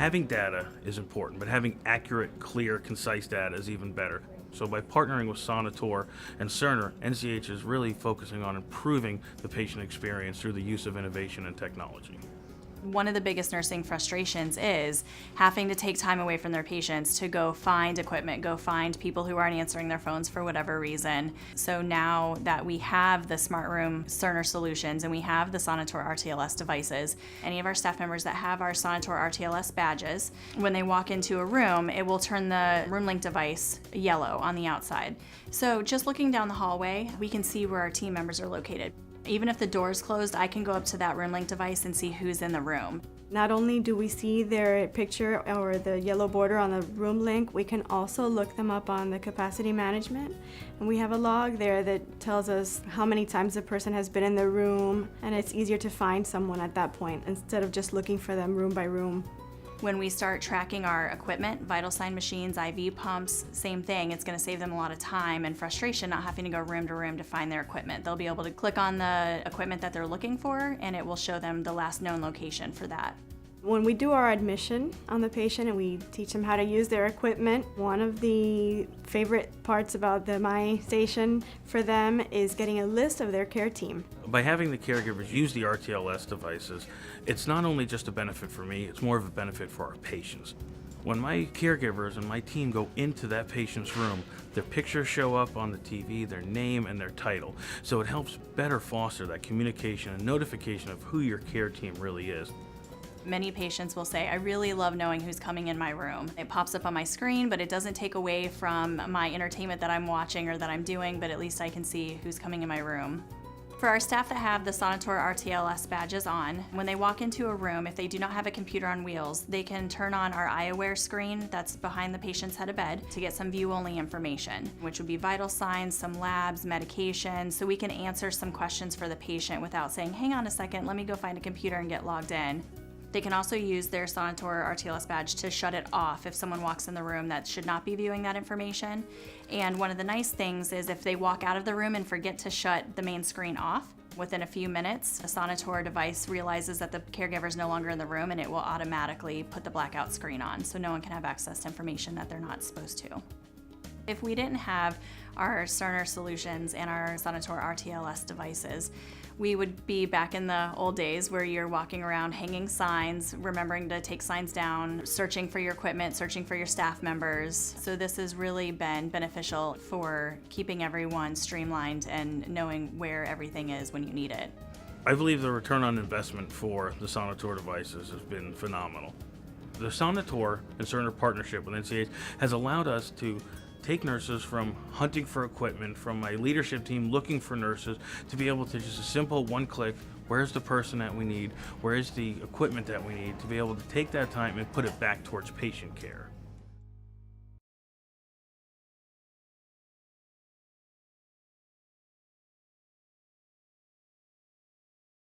Having data is important, but having accurate, clear, concise data is even better. So by partnering with Sonitor and Cerner, NCH is really focusing on improving the patient experience through the use of innovation and technology. One of the biggest nursing frustrations is having to take time away from their patients to go find equipment, go find people who aren't answering their phones for whatever reason. So now that we have the Smart Room Cerner solutions and we have the Sonitor RTLS devices, any of our staff members that have our Sonitor RTLS badges, when they walk into a room, it will turn the RoomLink device yellow on the outside. So just looking down the hallway, we can see where our team members are located. Even if the door is closed, I can go up to that RoomLink device and see who's in the room. Not only do we see their picture or the yellow border on the RoomLink, we can also look them up on the capacity management. And we have a log there that tells us how many times the person has been in the room, and it's easier to find someone at that point instead of just looking for them room by room. When we start tracking our equipment, vital sign machines, IV pumps, same thing. It's going to save them a lot of time and frustration not having to go room to room to find their equipment. They'll be able to click on the equipment that they're looking for, and it will show them the last known location for that. When we do our admission on the patient and we teach them how to use their equipment, one of the favorite parts about the My Station for them is getting a list of their care team. By having the caregivers use the RTLS devices, it's not only just a benefit for me, it's more of a benefit for our patients. When my caregivers and my team go into that patient's room, their pictures show up on the TV, their name and their title. So it helps better foster that communication and notification of who your care team really is. Many patients will say, I really love knowing who's coming in my room. It pops up on my screen, but it doesn't take away from my entertainment that I'm watching or that I'm doing, but at least I can see who's coming in my room. For our staff that have the Sonitor RTLS badges on, when they walk into a room, if they do not have a computer on wheels, they can turn on our iAware screen that's behind the patient's head of bed to get some view-only information, which would be vital signs, some labs, medication, so we can answer some questions for the patient without saying, hang on a second, let me go find a computer and get logged in. They can also use their Sonitor RTLS badge to shut it off if someone walks in the room that should not be viewing that information. And one of the nice things is if they walk out of the room and forget to shut the main screen off, within a few minutes, a Sonitor device realizes that the caregiver is no longer in the room and it will automatically put the blackout screen on so no one can have access to information that they're not supposed to. If we didn't have our Cerner solutions and our Sonitor RTLS devices, we would be back in the old days where you're walking around hanging signs, remembering to take signs down, searching for your equipment, searching for your staff members. So this has really been beneficial for keeping everyone streamlined and knowing where everything is when you need it. I believe the return on investment for the Sonitor devices has been phenomenal. The Sonitor and Cerner partnership with NCH has allowed us to take nurses from hunting for equipment, from my leadership team looking for nurses, to be able to just a simple one click, where's the person that we need, where's the equipment that we need, to be able to take that time and put it back towards patient care.